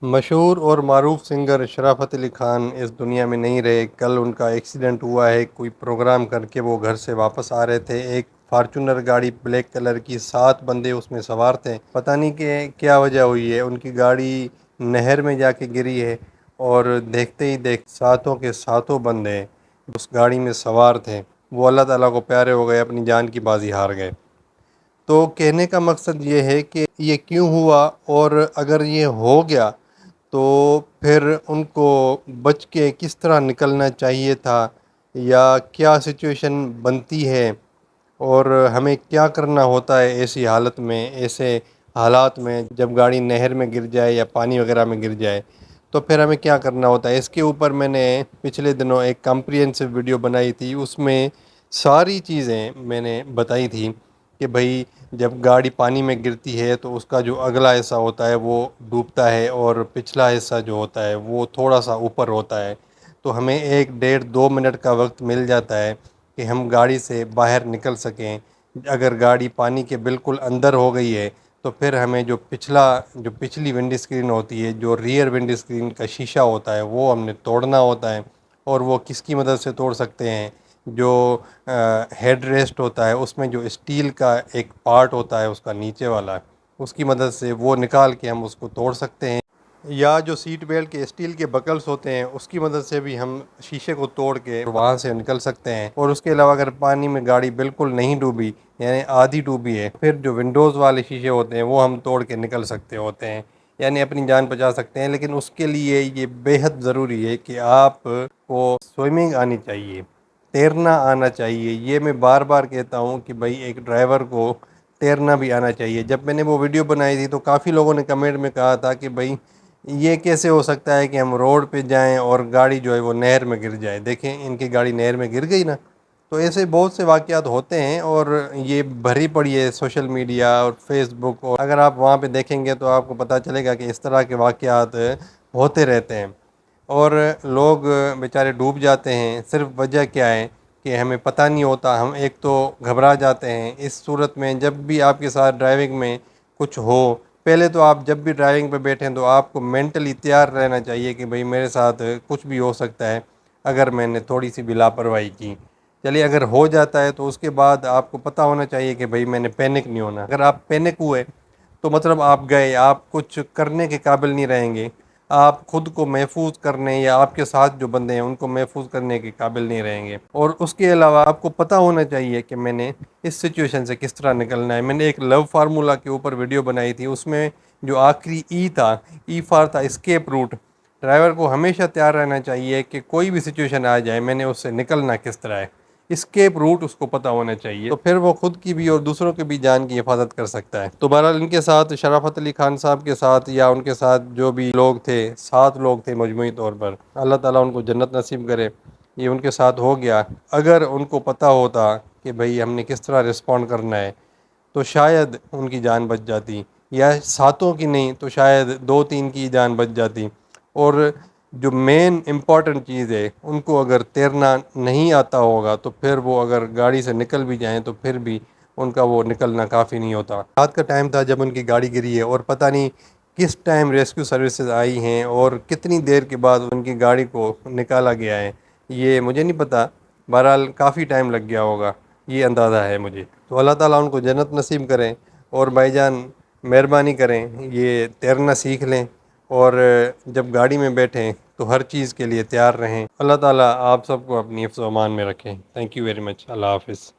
مشہور اور معروف سنگر شرافت علی خان اس دنیا میں نہیں رہے۔ کل ان کا ایکسیڈنٹ ہوا ہے۔ کوئی پروگرام کر کے وہ گھر سے واپس آ رہے تھے۔ ایک فارچونر گاڑی بلیک کلر کی، 7 بندے اس میں سوار تھے۔ پتہ نہیں کہ کیا وجہ ہوئی ہے، ان کی گاڑی نہر میں جا کے گری ہے اور دیکھتے ہی ساتوں کے ساتوں بندے اس گاڑی میں سوار تھے وہ اللہ تعالیٰ کو پیارے ہو گئے، اپنی جان کی بازی ہار گئے۔ تو کہنے کا مقصد یہ ہے کہ یہ کیوں ہوا، اور اگر یہ ہو گیا تو پھر ان کو بچ کے کس طرح نکلنا چاہیے تھا، یا کیا سچویشن بنتی ہے، اور ہمیں کیا کرنا ہوتا ہے ایسی حالت میں، ایسے حالات میں جب گاڑی نہر میں گر جائے یا پانی وغیرہ میں گر جائے تو پھر ہمیں کیا کرنا ہوتا ہے۔ اس کے اوپر میں نے پچھلے دنوں ایک کمپریہنسو ویڈیو بنائی تھی، اس میں ساری چیزیں میں نے بتائی تھی کہ بھئی جب گاڑی پانی میں گرتی ہے تو اس کا جو اگلا حصہ ہوتا ہے وہ ڈوبتا ہے، اور پچھلا حصہ جو ہوتا ہے وہ تھوڑا سا اوپر ہوتا ہے۔ تو ہمیں 1 ڈیڑھ 2 منٹ کا وقت مل جاتا ہے کہ ہم گاڑی سے باہر نکل سکیں۔ اگر گاڑی پانی کے بالکل اندر ہو گئی ہے تو پھر ہمیں جو پچھلی ونڈ اسکرین ہوتی ہے، جو ریئر ونڈ اسکرین کا شیشہ ہوتا ہے وہ ہم نے توڑنا ہوتا ہے۔ اور وہ کس کی مدد سے توڑ سکتے ہیں؟ جو ہیڈ ریسٹ ہوتا ہے اس میں جو اسٹیل کا ایک پارٹ ہوتا ہے اس کا نیچے والا، اس کی مدد سے وہ نکال کے ہم اس کو توڑ سکتے ہیں، یا جو سیٹ بیلٹ کے اسٹیل کے بکلز ہوتے ہیں اس کی مدد سے بھی ہم شیشے کو توڑ کے وہاں سے نکل سکتے ہیں۔ اور اس کے علاوہ اگر پانی میں گاڑی بالکل نہیں ڈوبی، یعنی آدھی ڈوبی ہے، پھر جو ونڈوز والے شیشے ہوتے ہیں وہ ہم توڑ کے نکل سکتے ہوتے ہیں، یعنی اپنی جان بچا سکتے ہیں۔ لیکن اس کے لیے یہ بے حد ضروری ہے کہ آپ کو سوئمنگ آنی چاہیے، تیرنا آنا چاہیے۔ یہ میں بار بار کہتا ہوں کہ بھائی ایک ڈرائیور کو تیرنا بھی آنا چاہیے۔ جب میں نے وہ ویڈیو بنائی تھی تو کافی لوگوں نے کمنٹ میں کہا تھا کہ بھائی یہ کیسے ہو سکتا ہے کہ ہم روڈ پہ جائیں اور گاڑی جو ہے وہ نہر میں گر جائے۔ دیکھیں ان کی گاڑی نہر میں گر گئی نا۔ تو ایسے بہت سے واقعات ہوتے ہیں، اور یہ بھری پڑی ہے سوشل میڈیا اور فیس بک، اور اگر آپ وہاں پہ دیکھیں گے تو آپ کو پتہ چلے گا کہ اس طرح کے واقعات ہوتے رہتے ہیں، اور لوگ بیچارے ڈوب جاتے ہیں۔ صرف وجہ کیا ہے کہ ہمیں پتہ نہیں ہوتا، ہم ایک تو گھبرا جاتے ہیں۔ اس صورت میں جب بھی آپ کے ساتھ ڈرائیونگ میں کچھ ہو، پہلے تو آپ جب بھی ڈرائیونگ پہ بیٹھیں تو آپ کو مینٹلی تیار رہنا چاہیے کہ بھئی میرے ساتھ کچھ بھی ہو سکتا ہے اگر میں نے تھوڑی سی بھی لاپرواہی کی۔ چلیے اگر ہو جاتا ہے تو اس کے بعد آپ کو پتہ ہونا چاہیے کہ بھئی میں نے پینک نہیں ہونا۔ اگر آپ پینک ہوئے تو مطلب آپ گئے، آپ کچھ کرنے کے قابل نہیں رہیں گے، آپ خود کو محفوظ کرنے یا آپ کے ساتھ جو بندے ہیں ان کو محفوظ کرنے کے قابل نہیں رہیں گے۔ اور اس کے علاوہ آپ کو پتہ ہونا چاہیے کہ میں نے اس سچویشن سے کس طرح نکلنا ہے۔ میں نے ایک لو فارمولا کے اوپر ویڈیو بنائی تھی، اس میں جو آخری ای تھا، ای فار تھا اسکیپ روٹ۔ ڈرائیور کو ہمیشہ تیار رہنا چاہیے کہ کوئی بھی سچویشن آ جائے میں نے اس سے نکلنا کس طرح ہے، اسکیپ روٹ اس کو پتہ ہونا چاہیے، تو پھر وہ خود کی بھی اور دوسروں کی بھی جان کی حفاظت کر سکتا ہے۔ تو بہرحال ان کے ساتھ، شرافت علی خان صاحب کے ساتھ یا ان کے ساتھ جو بھی لوگ تھے، 7 لوگ تھے مجموعی طور پر، اللہ تعالیٰ ان کو جنت نصیب کرے۔ یہ ان کے ساتھ ہو گیا۔ اگر ان کو پتہ ہوتا کہ بھئی ہم نے کس طرح رسپونڈ کرنا ہے تو شاید ان کی جان بچ جاتی، یا ساتوں کی نہیں تو شاید 2 3 کی جان بچ جاتی۔ اور جو مین امپورٹنٹ چیز ہے، ان کو اگر تیرنا نہیں آتا ہوگا تو پھر وہ اگر گاڑی سے نکل بھی جائیں تو پھر بھی ان کا وہ نکلنا کافی نہیں ہوتا۔ رات کا ٹائم تھا جب ان کی گاڑی گری ہے، اور پتہ نہیں کس ٹائم ریسکیو سروسز آئی ہیں اور کتنی دیر کے بعد ان کی گاڑی کو نکالا گیا ہے، یہ مجھے نہیں پتہ۔ بہرحال کافی ٹائم لگ گیا ہوگا، یہ اندازہ ہے مجھے۔ تو اللہ تعالیٰ ان کو جنت نصیب کریں، اور بھائی جان مہربانی کریں یہ تیرنا سیکھ لیں، اور جب گاڑی میں بیٹھیں تو ہر چیز کے لیے تیار رہیں۔ اللہ تعالیٰ آپ سب کو اپنی حفظ و امان میں رکھیں۔ Thank you very much. اللہ حافظ۔